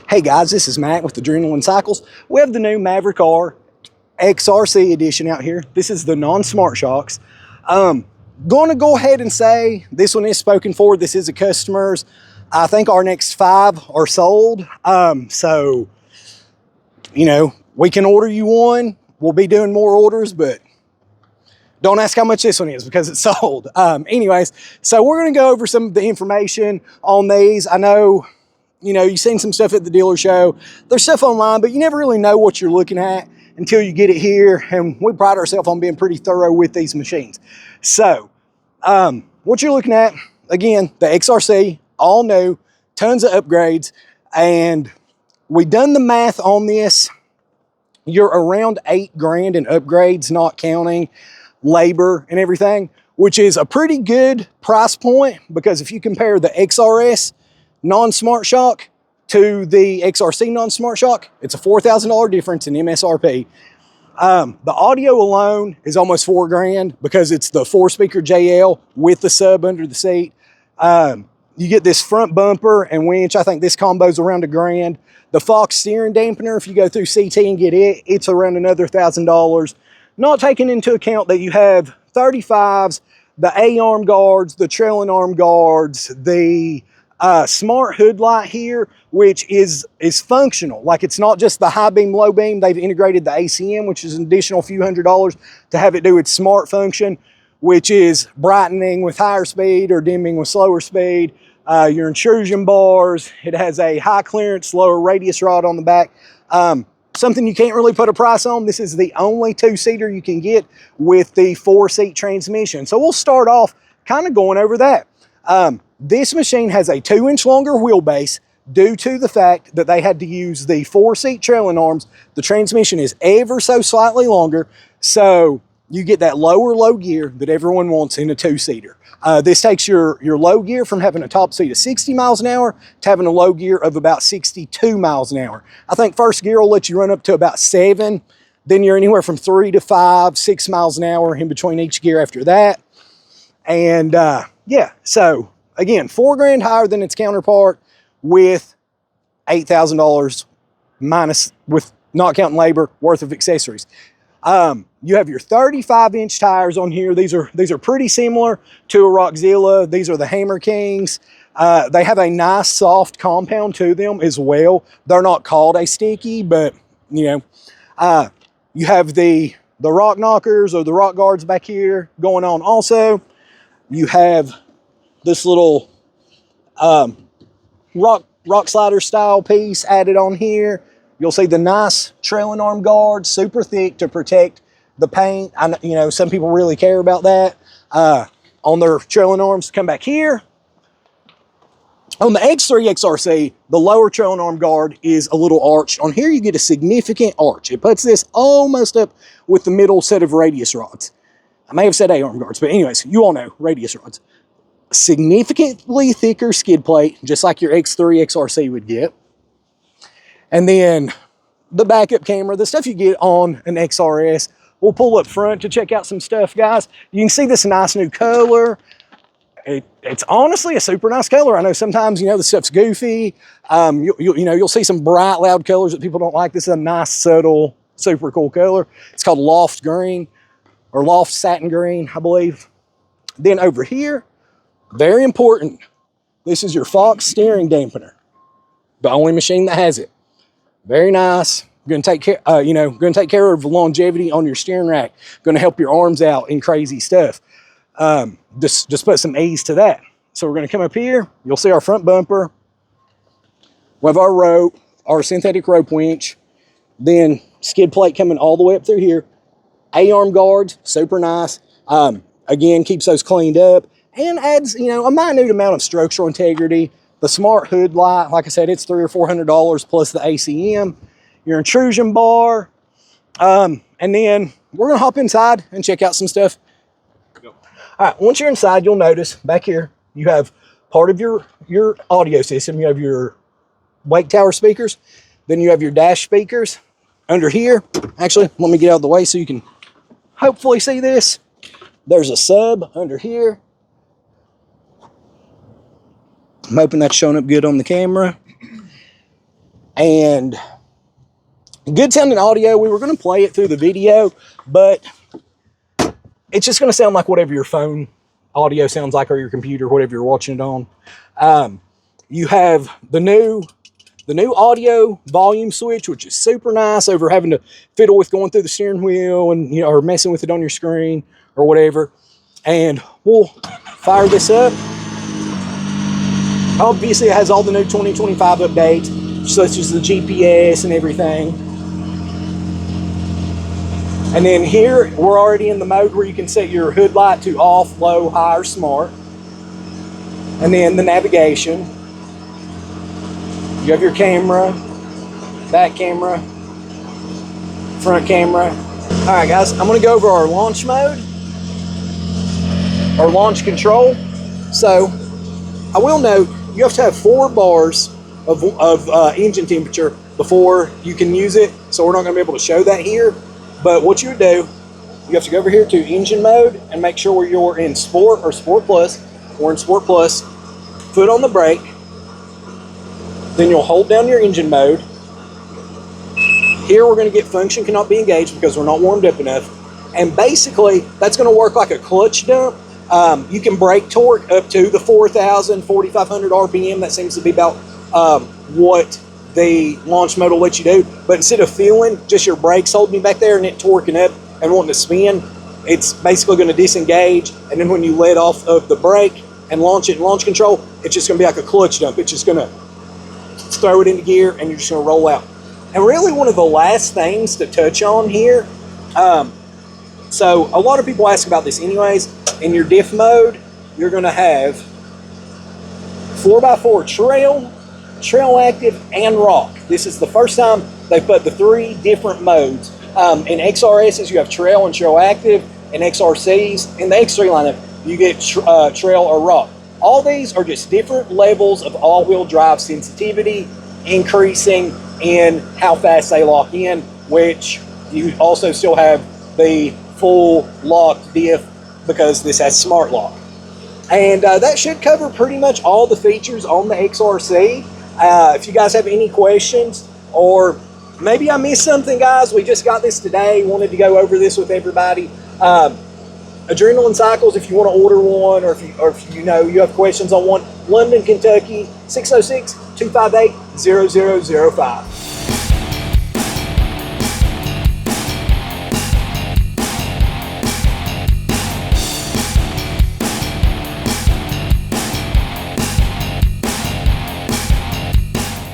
Hey guys, this is Matt with Adrenaline Cycles. We have the new Maverick R XRC edition out here. This is the non-smart shocks. Going to go ahead and say this one is spoken for. This is a customer's. I think our next 5 are sold. So, you know, we can order you one. We'll be doing more orders, but don't ask how much this one is because it's sold. Anyways, so we're going to go over some of the information on these. I know, you know, you've seen some stuff at the dealer show. There's stuff online, but you never really know what you're looking at until you get it here. And we pride ourselves on being pretty thorough with these machines. So, what you're looking at, again, the XRC, all new, tons of upgrades. And we done the math on this. You're around $8 in upgrades, not counting labor and everything, which is a pretty good price point because if you compare the XRS non-smart shock to the XRC non-smart shock, it's a $4,000 difference in MSRP. The audio alone is almost $4 because it's the 4-speaker JL with the sub under the seat. You get this front bumper and winch. I think this combo's around $1,000. The Fox steering dampener, if you go through CT and get it, it's around another $1,000. Not taking into account that you have 35s, the A-arm guards, the trailing arm guards, the smart hood light here, which is functional. Like, it's not just the high beam, low beam. They've integrated the ACM, which is an additional few $100s to have it do its smart function, which is brightening with higher speed or dimming with slower speed. Your intrusion bars. It has a high clearance, lower radius rod on the back. Something you can't really put a price on. This is the only 2-seater you can get with the 4-seat transmission. So we'll start off kind of going over that. This machine has a 2-inch longer wheelbase due to the fact that they had to use the 4-seat trailing arms. The transmission is ever so slightly longer, so you get that low gear that everyone wants in a 2-seater. This takes your low gear from having a top speed of 60 miles an hour to having a low gear of about 62 miles an hour. I think first gear will let you run up to about 7. Then you're anywhere from 3 to 5, 6 miles an hour in between each gear after that. And yeah, so again, $4 higher than its counterpart with $8,000 minus, with not counting labor, worth of accessories. You have your 35-inch tires on here. These are pretty similar to a Rockzilla. These are the Hammer Kings. They have a nice soft compound to them as well. They're not called a sticky, but you know, you have the rock knockers or the rock guards back here going on also. You have this little rock slider style piece added on here. You'll see the nice trailing arm guard, super thick to protect the paint. You know, some people really care about that on their trailing arms. Come back here. On the X3 XRC, the lower trailing arm guard is a little arched. On here, you get a significant arch. It puts this almost up with the middle set of radius rods. I may have said A-arm guards, but anyways, you all know radius rods. Significantly thicker skid plate, just like your X3 XRC would get. And then the backup camera, the stuff you get on an XRS. We'll pull up front to check out some stuff, guys. You can see this nice new color. It's honestly a super nice color. I know sometimes, you know, the stuff's goofy. You'll see some bright, loud colors that people don't like. This is a nice, subtle, super cool color. It's called Loft Green or Loft Satin Green, I believe. Then over here, very important, this is your Fox steering dampener. The only machine that has it. Very nice. Going to take care, going to take care of longevity on your steering rack. Going to help your arms out in crazy stuff. Just put some ease to that. So we're going to come up here. You'll see our front bumper. We have our rope, our synthetic rope winch. Then skid plate coming all the way up through here. A-arm guards, super nice. Again, keeps those cleaned up and adds, you know, a minute amount of structural integrity. The smart hood light, like I said, it's $300 or $400 plus the ACM. Your intrusion bar. And then we're going to hop inside and check out some stuff. All right, once you're inside, you'll notice back here, you have part of your audio system. You have your wake tower speakers. Then you have your dash speakers. Under here, actually, let me get out of the way so you can hopefully see this. There's a sub under here. I'm hoping that's showing up good on the camera. and good sounding audio. We were going to play it through the video, but it's just going to sound like whatever your phone audio sounds like, or your computer, whatever you're watching it on. You have the new audio volume switch, which is super nice over having to fiddle with going through the steering wheel and, you know, or messing with it on your screen or whatever. And we'll fire this up. Obviously, it has all the new 2025 updates, such as the GPS and everything. And then here, we're already in the mode where you can set your hood light to off, low, high, or smart. And then the navigation. You have your camera, back camera, front camera. All right, guys, I'm gonna go over our launch mode, our launch control. So I will note, you have to have 4 bars of engine temperature before you can use it. So we're not gonna be able to show that here. But what you would do, you have to go over here to engine mode and make sure you're in Sport or Sport Plus. We're in Sport Plus. Foot on the brake. Then you'll hold down your engine mode. Here we're going to get function cannot be engaged because we're not warmed up enough. And basically, that's going to work like a clutch dump. You can brake torque up to the 4,000, 4,500 RPM. That seems to be about what the launch mode will let you do. But instead of feeling just your brakes holding you back there and it torquing up and wanting to spin, it's basically going to disengage. And then when you let off of the brake and launch it in launch control, it's just going to be like a clutch dump. It's just going to throw it into gear and you're just going to roll out. And really one of the last things to touch on here, so a lot of people ask about this anyways. In your diff mode, you're going to have 4x4 trail active, and rock. This is the first time they put the 3 different modes. In XRSs, you have trail and trail active. In XRCs, in the X3 lineup, you get trail or rock. All these are just different levels of all-wheel drive sensitivity, increasing in how fast they lock in, which you also still have the full locked diff because this has smart lock. And that should cover pretty much all the features on the XRC. If you guys have any questions, or maybe I missed something, guys, we just got this today, wanted to go over this with everybody. Adrenaline Cycles, if you want to order one, or if you know you have questions on one, London, Kentucky, 606-258-0005.